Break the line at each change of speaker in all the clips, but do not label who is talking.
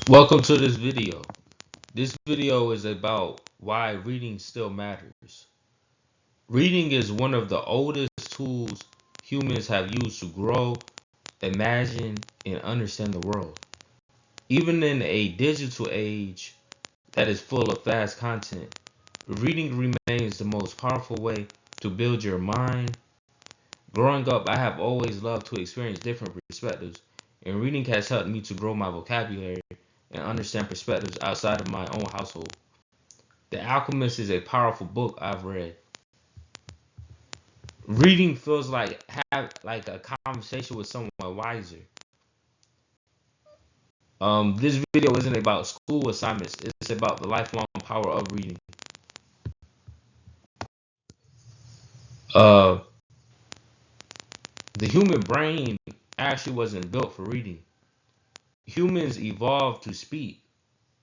Welcome to this video. This video is about why reading still matters. Reading is one of the oldest tools humans have used to grow, imagine, and understand the world. Even in a digital age that is full of fast content, reading remains the most powerful way to build your mind. Growing up, I have always loved to experience different perspectives, and reading has helped me to grow my vocabulary and understand perspectives outside of my own household. The Alchemist is a powerful book I've read. Reading feels like have like a conversation with someone wiser. This video isn't about school assignments. It's about the lifelong power of reading. Uh, the human brain actually wasn't built for reading. Humans evolved to speak,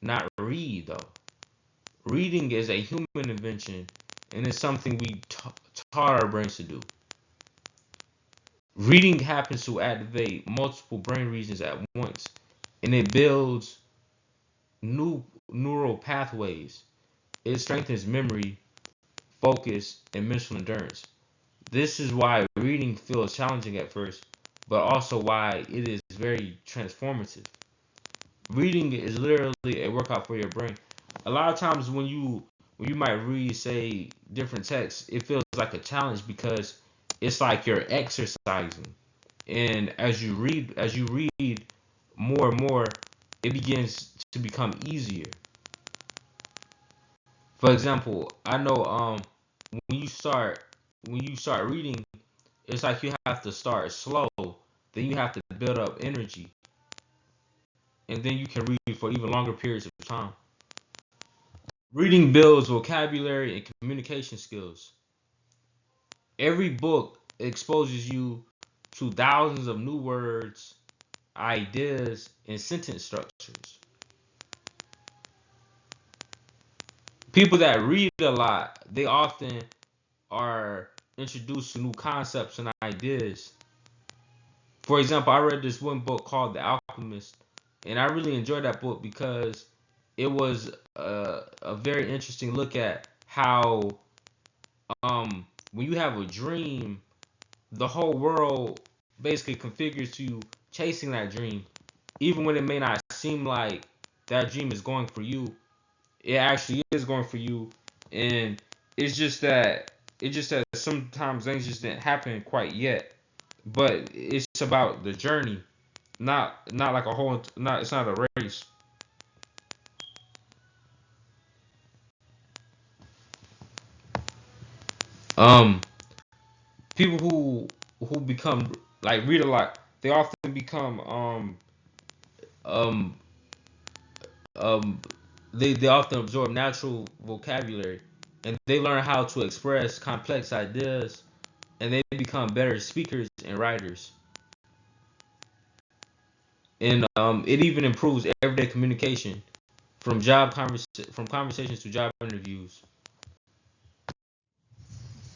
not read though. Reading is a human invention, and it's something we taught our brains to do. Reading happens to activate multiple brain regions at once, and it builds new neural pathways. It strengthens memory, focus, and mental endurance. This is why reading feels challenging at first, but also why it is very transformative. Reading is literally a workout for your brain. A lot of times when you might read, say, different texts, it feels like a challenge because it's like you're exercising. And as you read more and more, it begins to become easier. For example, I know when you start reading, it's like you have to start slow, then you have to build up energy, and then you can read for even longer periods of time. Reading builds vocabulary and communication skills. Every book exposes you to thousands of new words, ideas, and sentence structures. People that read a lot, they often are introduced to new concepts and ideas. For example, I read this one book called The Alchemist, and I really enjoyed that book because it was a very interesting look at how when you have a dream, the whole world basically configures to you chasing that dream, even when it may not seem like that dream is going for you. It actually is going for you, and it's just that sometimes things just didn't happen quite yet. But it's about the journey, not like a whole. Not it's not a race. Um, People who become like read a lot, they often become um um they often absorb natural vocabulary, and they learn how to express complex ideas, and they become better speakers and writers. And it even improves everyday communication from conversations to job interviews.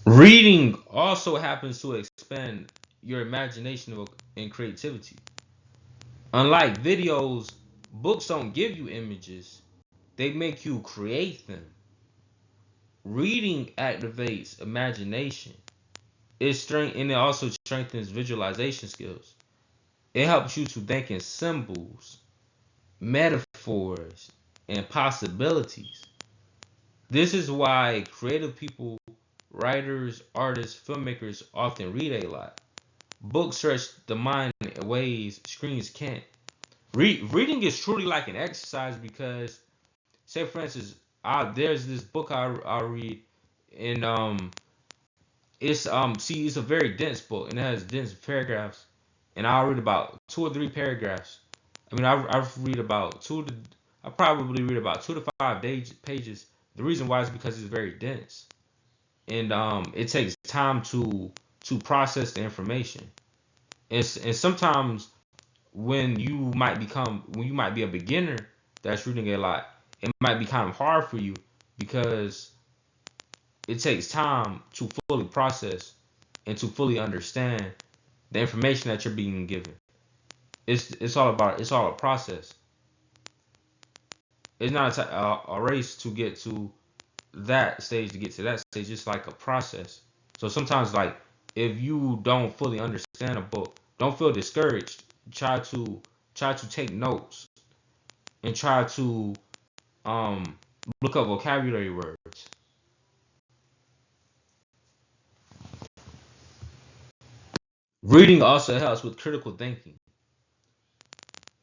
Reading also happens to expand your imagination and creativity. Unlike videos, books don't give you images, they make you create them. Reading activates imagination. And it also strengthens visualization skills. It helps you to think in symbols, metaphors, and possibilities. This is why creative people, writers, artists, filmmakers often read a lot. Books stretch the mind in ways screens can't. Reading is truly like an exercise because, say for instance, there's this book I read, and it's a very dense book and it has dense paragraphs, and I'll read about 2 or 3 paragraphs. I mean, I read about I probably read about 2 to 5 pages. The reason why is because it's very dense, and it takes time to process the information. And sometimes when you might be a beginner that's reading a lot, it might be kind of hard for you because it takes time to fully process and to fully understand the information that you're being given. It's all a process. it's not a race to get to that stage to get to that stage. It's like a process. So sometimes, like, if you don't fully understand a book, don't feel discouraged. Try to take notes and try to um look up vocabulary words. Reading also helps with critical thinking.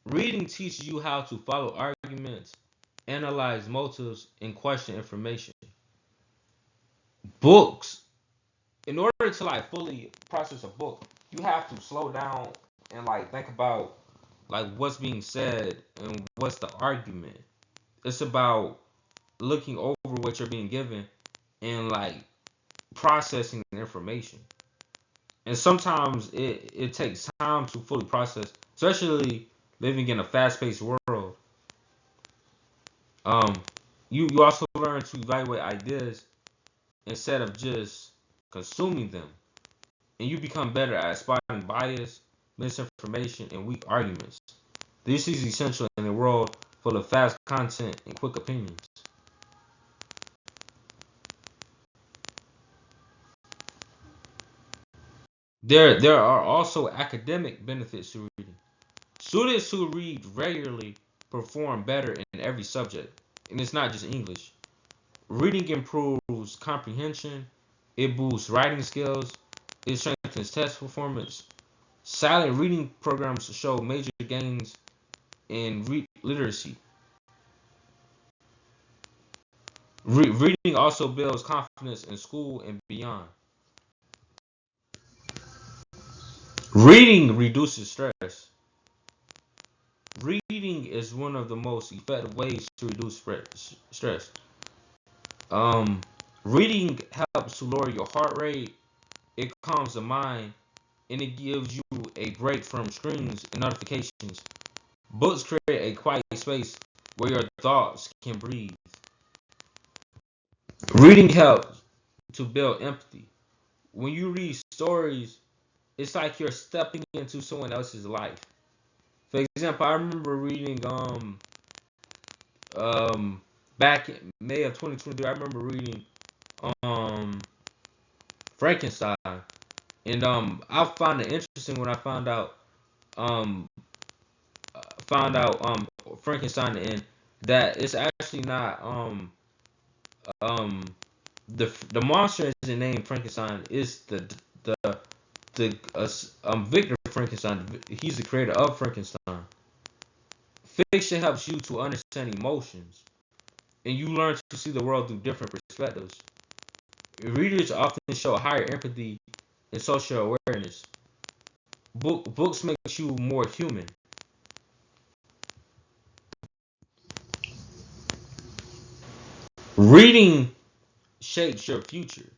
Reading teaches you how to follow arguments, analyze motives, and question information. Books, in order to like fully process a book, you have to slow down and like think about like what's being said and what's the argument. It's about looking over what you're being given and like processing the information. And sometimes it takes time to fully process, especially living in a fast-paced world. Um, you also learn to evaluate ideas instead of just consuming them, and you become better at spotting bias, misinformation, and weak arguments. This is essential in a world full of fast content and quick opinions. There are also academic benefits to reading. Students who read regularly perform better in every subject, and it's not just English. Reading improves comprehension, it boosts writing skills, it strengthens test performance. Silent reading programs show major gains in literacy. Reading also builds confidence in school and beyond. Reading reduces stress. Reading is one of the most effective ways to reduce stress. Um, Reading helps to lower your heart rate, it calms the mind, and it gives you a break from screens and notifications. Books create a quiet space where your thoughts can breathe. Reading helps to build empathy. When you read stories, it's like you're stepping into someone else's life. For example, I remember reading um back in May of 2023. I remember reading um Frankenstein, and I found it interesting when I um found out Frankenstein and that it's actually not um the monster isn't named Frankenstein. It's the Victor Frankenstein. He's the creator of Frankenstein. Fiction helps you to understand emotions, and you learn to see the world through different perspectives. Readers often show higher empathy and social awareness. Books make you more human. Reading shapes your future.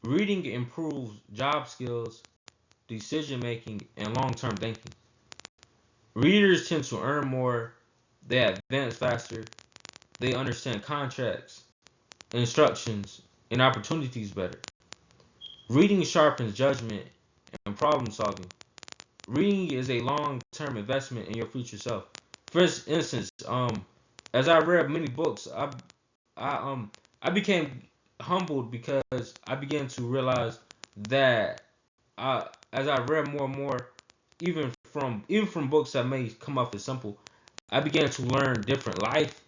Reading improves job skills, decision making, and long term thinking. Readers tend to earn more, they advance faster, they understand contracts, instructions, and opportunities better. Reading sharpens judgment and problem solving. Reading is a long term investment in your future self. For instance, as I read many books, I became humbled because I began to realize that as I read more and more, even from books that may come off as simple, I began to learn different life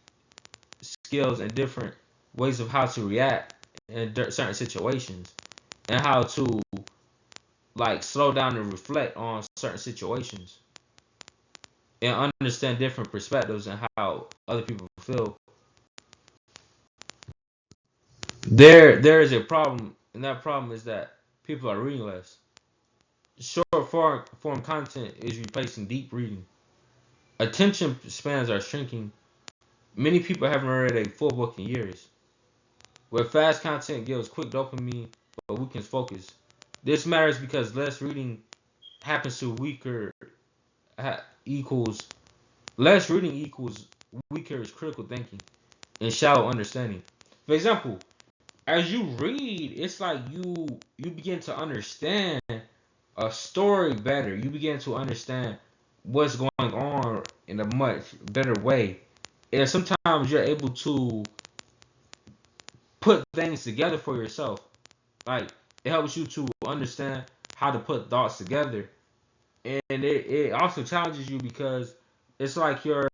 skills and different ways of how to react in certain situations and how to like slow down and reflect on certain situations and understand different perspectives and how other people feel. There is a problem, and that problem is that people are reading less. Short form content is replacing deep reading. Attention spans are shrinking. Many people haven't read a full book in years. Where fast content gives quick dopamine but weakens focus. This matters because less reading happens to weaker equals less reading equals weaker critical thinking and shallow understanding. For example, as you read, it's like you begin to understand a story better. You begin to understand what's going on in a much better way. And sometimes you're able to put things together for yourself. Like it helps you to understand how to put thoughts together. And it also challenges you because it's like you're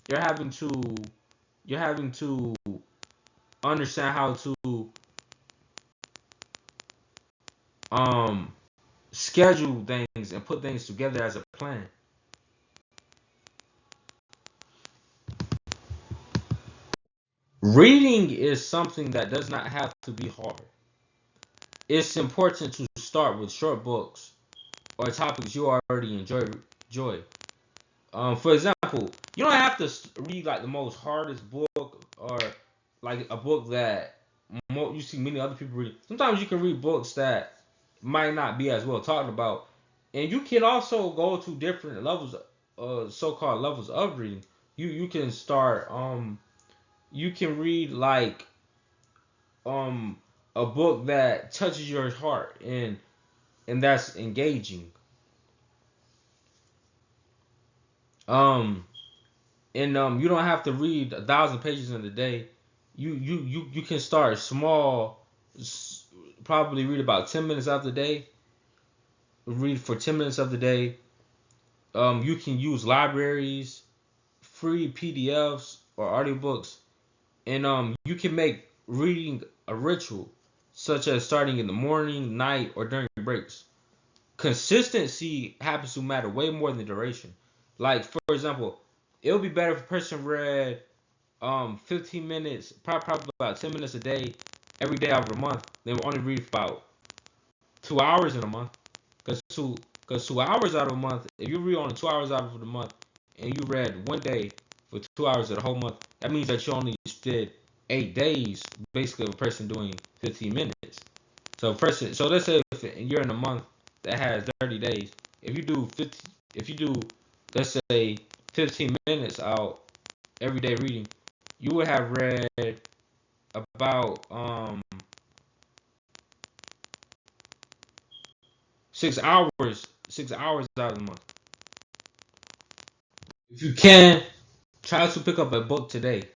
having to you're having to understand how to um schedule things and put things together as a plan. Reading is something that does not have to be hard. It's important to start with short books or topics you already enjoy. For example, you don't have to read like the most hardest book or like a book that you see many other people read. Sometimes you can read books that might not be as well talked about, and you can also go to different levels, so-called levels of reading. You can start you can read like um a book that touches your heart and that's engaging. Um and you don't have to read 1,000 pages in a day. You can start small. Probably read about 10 minutes of the day. Read for 10 minutes of the day. You can use libraries, free PDFs or audiobooks, and you can make reading a ritual, such as starting in the morning, night, or during breaks. Consistency happens to matter way more than duration. Like for example, it would be better if a person read 15 minutes, probably about 10 minutes a day, every day out of a month. They will only read for about 2 hours in a month. Cause 2 hours out of a month, if you read only 2 hours out of the month, and you read one day for 2 hours of the whole month, that means that you only did 8 days, basically of a person doing 15 minutes. So let's say if you're in a month that has 30 days, if you do 50, if you do, let's say 15 minutes out every day reading, you would have read about 6 hours out of the month. If you can, try to pick up a book today.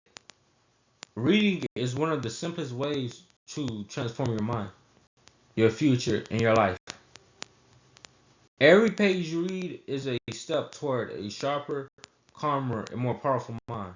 Reading is one of the simplest ways to transform your mind, your future, and your life. Every page you read is a step toward a sharper, calmer, and more powerful mind.